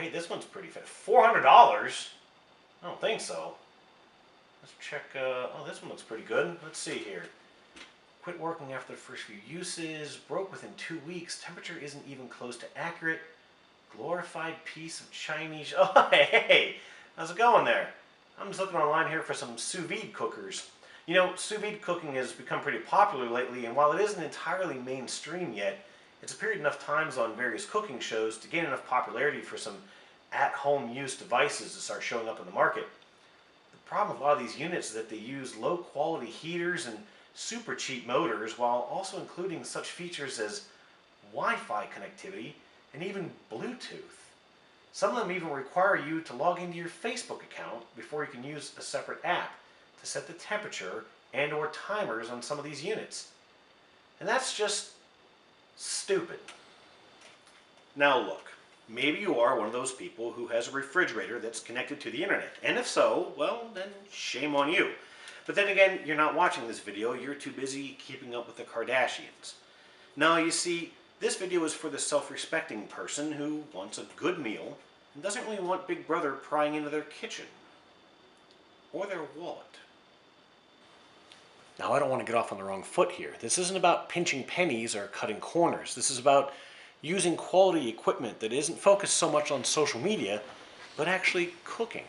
hey, this one's pretty fit. $400? I don't think so. Let's check. Oh, this one looks pretty good. Let's see here. Quit working after the first few uses. Broke within 2 weeks. Temperature isn't even close to accurate. Glorified piece of Chinese. Oh, hey, how's it going there? I'm just looking online here for some sous vide cookers. You know, sous vide cooking has become pretty popular lately, and while it isn't entirely mainstream yet, it's appeared enough times on various cooking shows to gain enough popularity for some at-home use devices to start showing up in the market. The problem with a lot of these units is that they use low-quality heaters and super cheap motors, while also including such features as Wi-Fi connectivity and even Bluetooth. Some of them even require you to log into your Facebook account before you can use a separate app to set the temperature and or timers on some of these units. And that's just stupid. Now look, maybe you are one of those people who has a refrigerator that's connected to the internet. And if so, well, then shame on you. But then again, you're not watching this video, you're too busy keeping up with the Kardashians. No, you see, this video is for the self-respecting person who wants a good meal and doesn't really want Big Brother prying into their kitchen. Or their wallet. Now, I don't want to get off on the wrong foot here. This isn't about pinching pennies or cutting corners. This is about using quality equipment that isn't focused so much on social media, but actually cooking.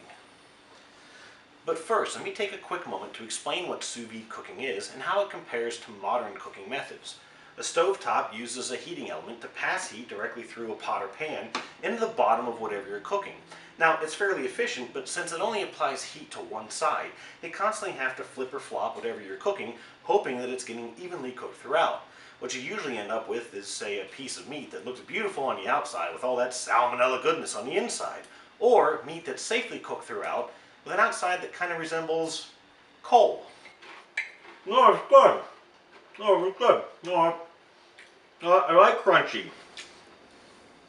But first, let me take a quick moment to explain what sous vide cooking is and how it compares to modern cooking methods. A stovetop uses a heating element to pass heat directly through a pot or pan into the bottom of whatever you're cooking. Now, it's fairly efficient, but since it only applies heat to one side, you constantly have to flip or flop whatever you're cooking, hoping that it's getting evenly cooked throughout. What you usually end up with is, say, a piece of meat that looks beautiful on the outside with all that salmonella goodness on the inside, or meat that's safely cooked throughout with an outside that kind of resembles coal. No, it's good. No, it's good. No, I like crunchy.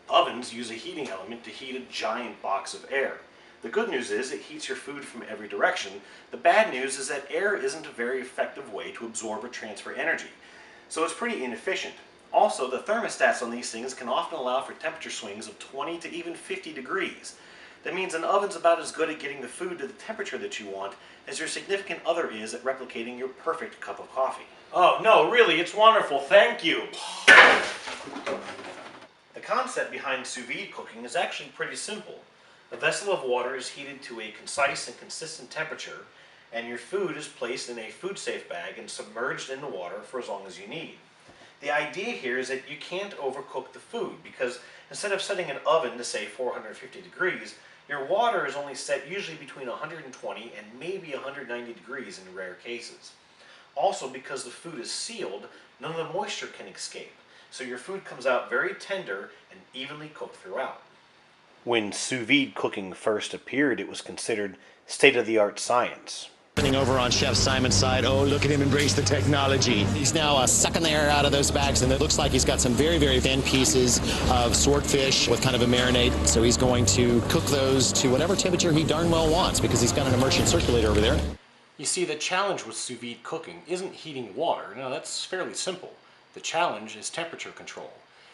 Ovens use a heating element to heat a giant box of air. The good news is it heats your food from every direction. The bad news is that air isn't a very effective way to absorb or transfer energy, so it's pretty inefficient. Also, the thermostats on these things can often allow for temperature swings of 20 to even 50 degrees. That means an oven's about as good at getting the food to the temperature that you want as your significant other is at replicating your perfect cup of coffee. Oh, no, really, it's wonderful. Thank you. The concept behind sous vide cooking is actually pretty simple. A vessel of water is heated to a concise and consistent temperature, and your food is placed in a food-safe bag and submerged in the water for as long as you need. The idea here is that you can't overcook the food because instead of setting an oven to say 450 degrees, your water is only set usually between 120 and maybe 190 degrees in rare cases. Also, because the food is sealed, none of the moisture can escape, so your food comes out very tender and evenly cooked throughout. When sous vide cooking first appeared, it was considered state-of-the-art science. Over on Chef Simon's side, oh, look at him embrace the technology. He's now sucking the air out of those bags, and it looks like he's got some very, very thin pieces of swordfish with kind of a marinade. So he's going to cook those to whatever temperature he darn well wants because he's got an immersion circulator over there. You see, the challenge with sous vide cooking isn't heating water. No, that's fairly simple. The challenge is temperature control.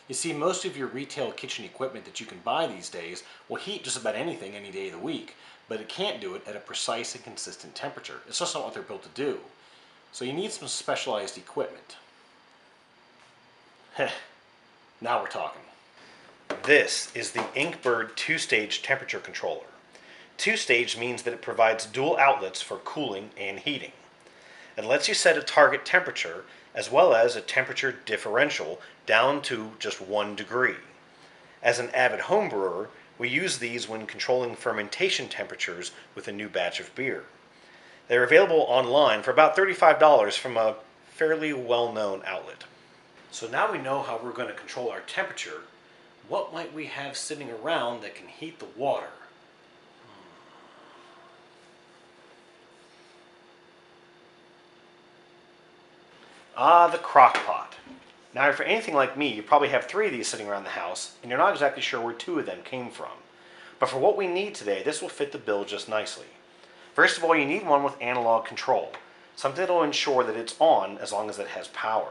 You see, most of your retail kitchen equipment that you can buy these days will heat just about anything any day of the week, but it can't do it at a precise and consistent temperature. It's just not what they're built to do. So you need some specialized equipment. Now we're talking. This is the Inkbird 2-stage temperature controller. 2-stage means that it provides dual outlets for cooling and heating. It lets you set a target temperature as well as a temperature differential down to just 1 degree. As an avid home brewer, we use these when controlling fermentation temperatures with a new batch of beer. They're available online for about $35 from a fairly well-known outlet. So now we know how we're going to control our temperature. What might we have sitting around that can heat the water? Ah, the crock pot. Now, if you're anything like me, you probably have 3 of these sitting around the house, and you're not exactly sure where 2 of them came from. But for what we need today, this will fit the bill just nicely. First of all, you need one with analog control, something that will ensure that it's on as long as it has power.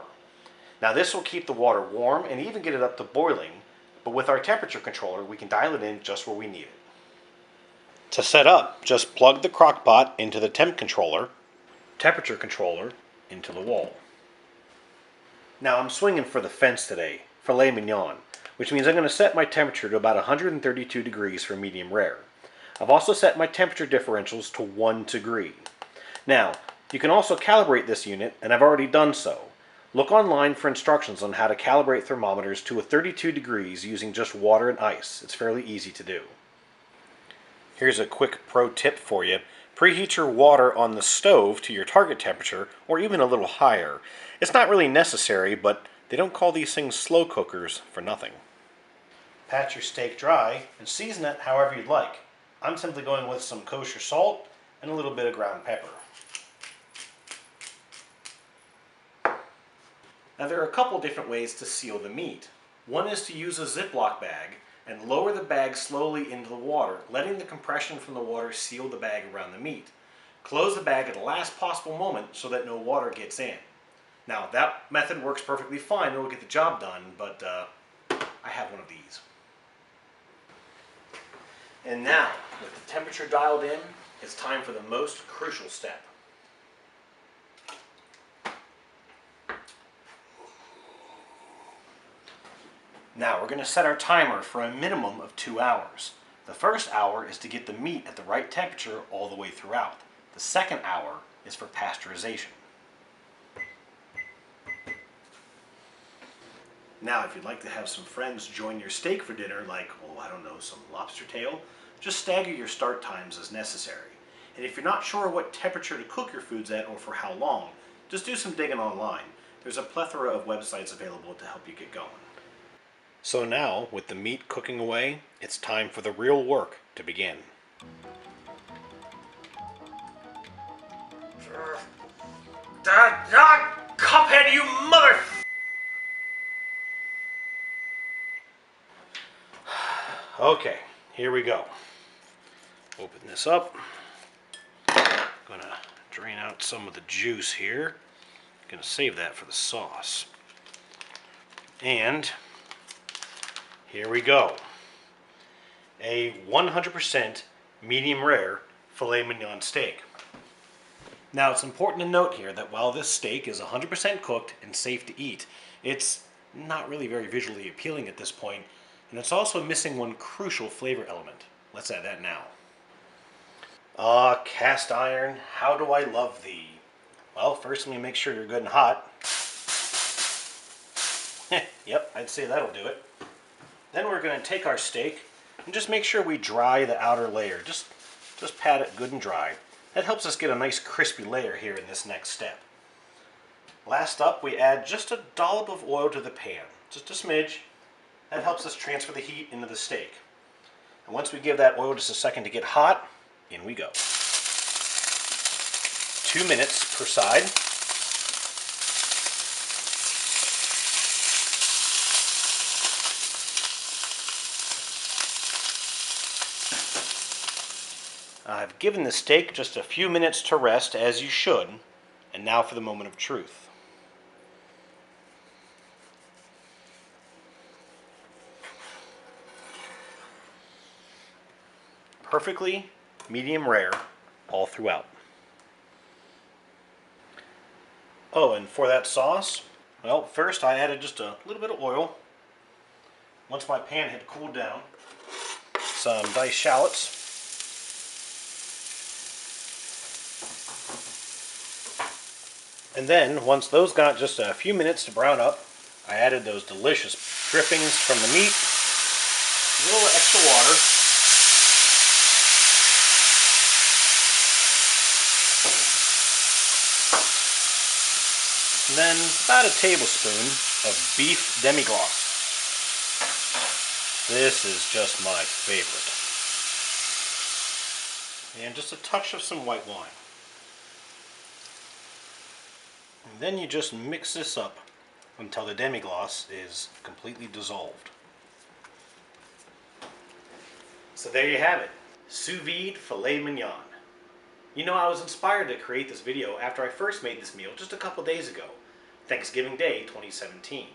Now, this will keep the water warm and even get it up to boiling, but with our temperature controller, we can dial it in just where we need it. To set up, just plug the crock pot into the temp controller, temperature controller into the wall. Now I'm swinging for the fence today, filet mignon, which means I'm going to set my temperature to about 132 degrees for medium rare. I've also set my temperature differentials to 1 degree. Now, you can also calibrate this unit, and I've already done so. Look online for instructions on how to calibrate thermometers to a 32 degrees using just water and ice. It's fairly easy to do. Here's a quick pro tip for you. Preheat your water on the stove to your target temperature, or even a little higher. It's not really necessary, but they don't call these things slow cookers for nothing. Pat your steak dry and season it however you'd like. I'm simply going with some kosher salt and a little bit of ground pepper. Now there are a couple different ways to seal the meat. One is to use a Ziploc bag and lower the bag slowly into the water, letting the compression from the water seal the bag around the meat. Close the bag at the last possible moment so that no water gets in. Now that method works perfectly fine, it'll get the job done, but I have one of these. And now, with the temperature dialed in, it's time for the most crucial step. Now we're going to set our timer for a minimum of 2 hours. The first hour is to get the meat at the right temperature all the way throughout. The second hour is for pasteurization. Now if you'd like to have some friends join your steak for dinner, like, oh I don't know, some lobster tail, just stagger your start times as necessary. And if you're not sure what temperature to cook your foods at or for how long, just do some digging online. There's a plethora of websites available to help you get going. So now, with the meat cooking away, it's time for the real work to begin. Cuphead, you mother... Okay, here we go. Open this up. Gonna drain out some of the juice here. Gonna save that for the sauce. And here we go. A 100% medium rare filet mignon steak. Now it's important to note here that while this steak is 100% cooked and safe to eat, it's not really very visually appealing at this point, and it's also missing one crucial flavor element. Let's add that now. Ah, cast iron, how do I love thee? Well, first let me make sure you're good and hot. Yep, I'd say that'll do it. Then we're going to take our steak and just make sure we dry the outer layer. Just pat it good and dry. That helps us get a nice crispy layer here in this next step. Last up, we add just a dollop of oil to the pan. Just a smidge. That helps us transfer the heat into the steak. And once we give that oil just a second to get hot, in we go. 2 minutes per side. I've given the steak just a few minutes to rest, as you should, and now for the moment of truth. Perfectly medium rare all throughout. Oh, and for that sauce, well, first I added just a little bit of oil. Once my pan had cooled down, some diced shallots. And then, once those got just a few minutes to brown up, I added those delicious drippings from the meat, a little extra water, and then about a tablespoon of beef demi-glace. This is just my favorite. And just a touch of some white wine. And then you just mix this up until the demi-glace is completely dissolved. So there you have it, sous vide filet mignon. You know, I was inspired to create this video after I first made this meal just a couple days ago, Thanksgiving Day 2017.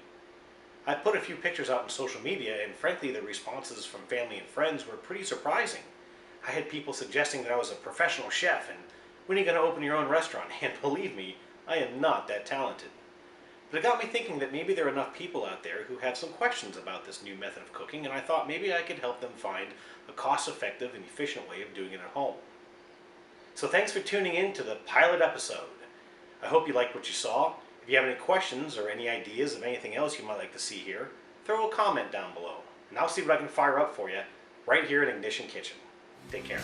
I put a few pictures out on social media, and frankly, the responses from family and friends were pretty surprising. I had people suggesting that I was a professional chef, and when are you going to open your own restaurant? And believe me, I am not that talented. But it got me thinking that maybe there are enough people out there who have some questions about this new method of cooking, and I thought maybe I could help them find a cost-effective and efficient way of doing it at home. So thanks for tuning in to the pilot episode. I hope you liked what you saw. If you have any questions or any ideas of anything else you might like to see here, throw a comment down below, and I'll see what I can fire up for you right here at Ignition Kitchen. Take care.